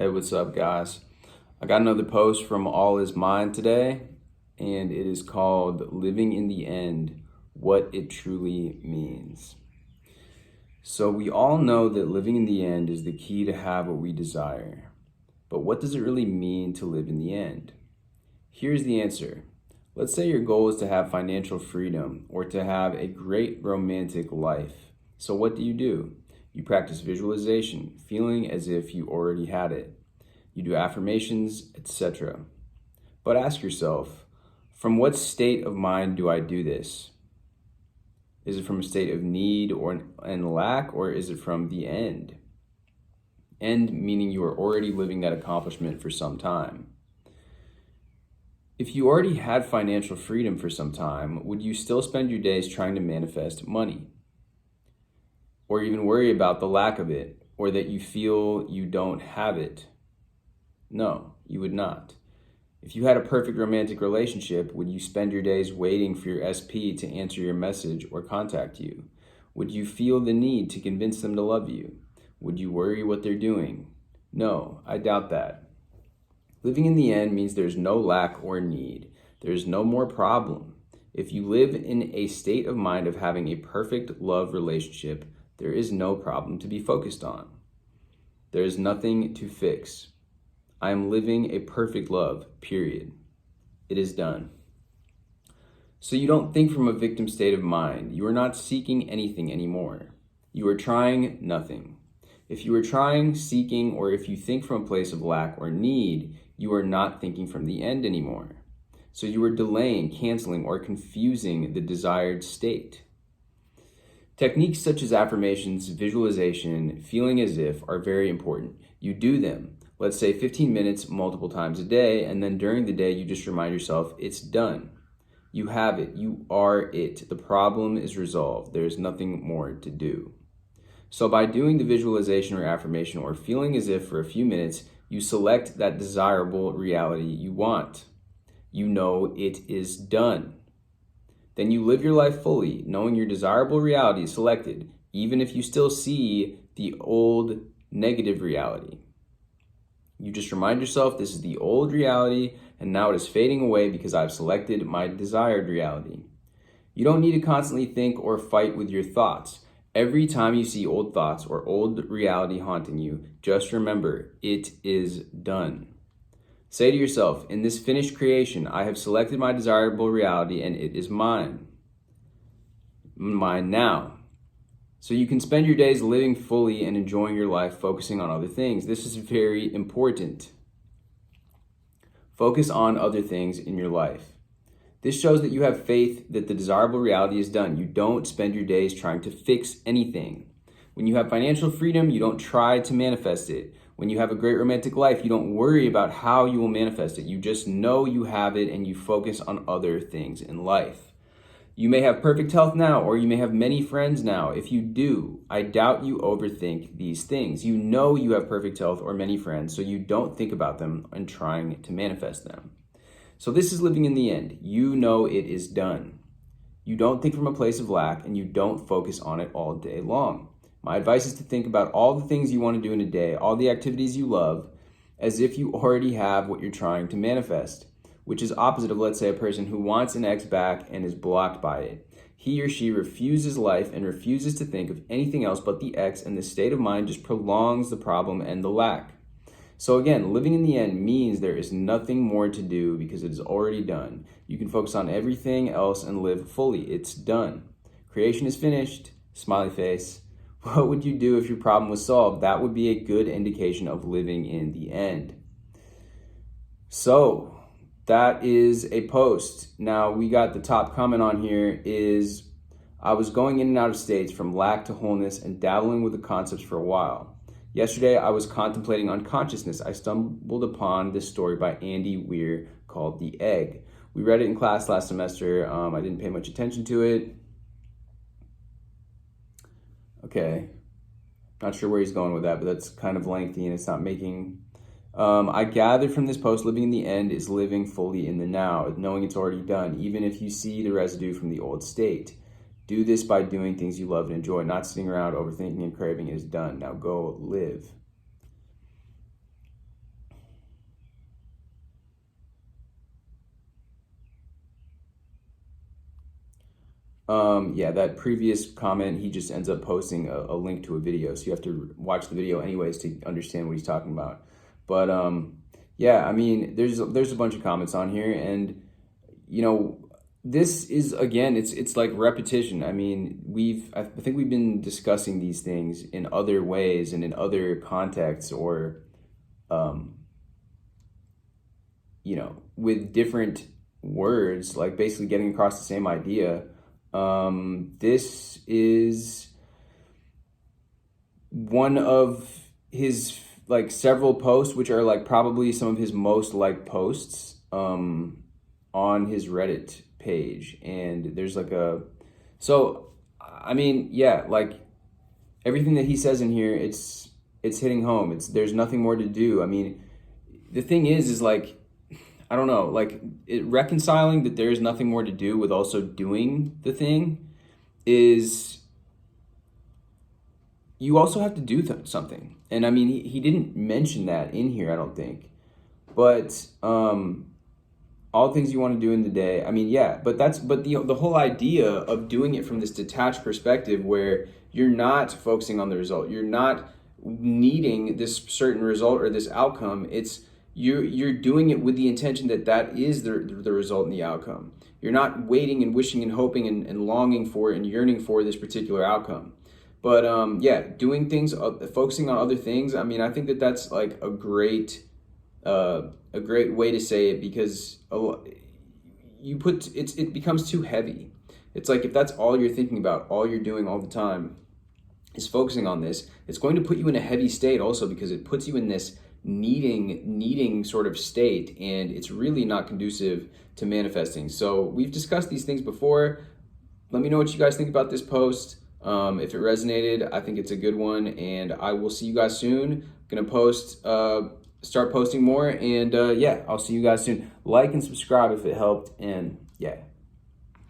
Hey, what's up, guys? I got another post from All Is Mine today, and it is called Living in the End, What It Truly Means. So, we all know that living in the end is the key to have what we desire. But what does it really mean to live in the end? Here's the answer. Let's say your goal is to have financial freedom or to have a great romantic life. So, what do? You practice visualization, feeling as if you already had it. You do affirmations, etc. But ask yourself, from what state of mind do I do this? Is it from a state of need and lack, or is it from the end? End meaning you are already living that accomplishment for some time. If you already had financial freedom for some time, would you still spend your days trying to manifest money? Or even worry about the lack of it, or that you feel you don't have it? No, you would not. If you had a perfect romantic relationship, would you spend your days waiting for your SP to answer your message or contact you? Would you feel the need to convince them to love you? Would you worry what they're doing? No, I doubt that. Living in the end means there's no lack or need. There's no more problem. If you live in a state of mind of having a perfect love relationship, there is no problem to be focused on. There is nothing to fix. I am living a perfect love, period. It is done. So you don't think from a victim state of mind. You are not seeking anything anymore. You are trying nothing. If you are trying, seeking, or if you think from a place of lack or need, you are not thinking from the end anymore. So you are delaying, canceling, or confusing the desired state. Techniques such as affirmations, visualization, feeling as if are very important. You do them. Let's say 15 minutes multiple times a day, and then during the day, you just remind yourself it's done. You have it. You are it. The problem is resolved. There's nothing more to do. So by doing the visualization or affirmation or feeling as if for a few minutes, you select that desirable reality you want. You know it is done. Then you live your life fully, knowing your desirable reality is selected, even if you still see the old negative reality. You just remind yourself this is the old reality and now it is fading away because I've selected my desired reality. You don't need to constantly think or fight with your thoughts. Every time you see old thoughts or old reality haunting you, just remember, it is done. Say to yourself, in this finished creation, I have selected my desirable reality and it is mine. Mine now. So you can spend your days living fully and enjoying your life, focusing on other things. This is very important. Focus on other things in your life. This shows that you have faith that the desirable reality is done. You don't spend your days trying to fix anything. When you have financial freedom, you don't try to manifest it. When you have a great romantic life, you don't worry about how you will manifest it. You just know you have it and you focus on other things in life. You may have perfect health now, or you may have many friends now. If you do, I doubt you overthink these things. You know you have perfect health or many friends, so you don't think about them and trying to manifest them. So this is living in the end. You know it is done. You don't think from a place of lack, and you don't focus on it all day long. My advice is to think about all the things you want to do in a day, all the activities you love, as if you already have what you're trying to manifest, which is opposite of, let's say, a person who wants an ex back and is blocked by it. He or she refuses life and refuses to think of anything else but the ex, and the state of mind just prolongs the problem and the lack. So again, living in the end means there is nothing more to do because it is already done. You can focus on everything else and live fully. It's done. Creation is finished. Smiley face. What would you do if your problem was solved? That would be a good indication of living in the end. So that is a post. Now we got the top comment on here is, I was going in and out of states from lack to wholeness and dabbling with the concepts for a while. Yesterday, I was contemplating unconsciousness. I stumbled upon this story by Andy Weir called The Egg. We read it in class last semester. I didn't pay much attention to it. Okay, not sure where he's going with that, but that's kind of lengthy and it's not making... I gathered from this post, living in the end is living fully in the now, knowing it's already done, even if you see the residue from the old state. Do this by doing things you love and enjoy, not sitting around overthinking and craving. It is done. Now go live. Yeah, that previous comment, he just ends up posting a link to a video. So you have to watch the video anyways to understand what he's talking about. But yeah, I mean, there's a bunch of comments on here, and you know, this is, again, it's like repetition. I mean, I think we've been discussing these things in other ways and in other contexts, or you know, with different words, like basically getting across the same idea. This is one of his like several posts, which are like probably some of his most liked posts on his Reddit page. And there's like so I mean, yeah, like everything that he says in here, it's hitting home. There's nothing more to do. I mean, the thing is like, I don't know, like reconciling that there's nothing more to do with also doing the thing is, you also have to do something. And I mean, he didn't mention that in here, I don't think. But all the things you want to do in the day, I mean, yeah, but the whole idea of doing it from this detached perspective where you're not focusing on the result, you're not needing this certain result or this outcome. It's you're doing it with the intention that is the result and the outcome. You're not waiting and wishing and hoping and longing for and yearning for this particular outcome. But yeah, doing things, focusing on other things. I mean, I think that's like a great way to say it, because it becomes too heavy. It's like, if that's all you're thinking about, all you're doing all the time is focusing on this, it's going to put you in a heavy state also, because it puts you in this needing sort of state, and it's really not conducive to manifesting. So we've discussed these things before. Let me know what you guys think about this post. If it resonated, I think it's a good one, and I will see you guys soon. I'm gonna start posting more, and yeah, I'll see you guys soon. Like and subscribe if it helped, and yeah.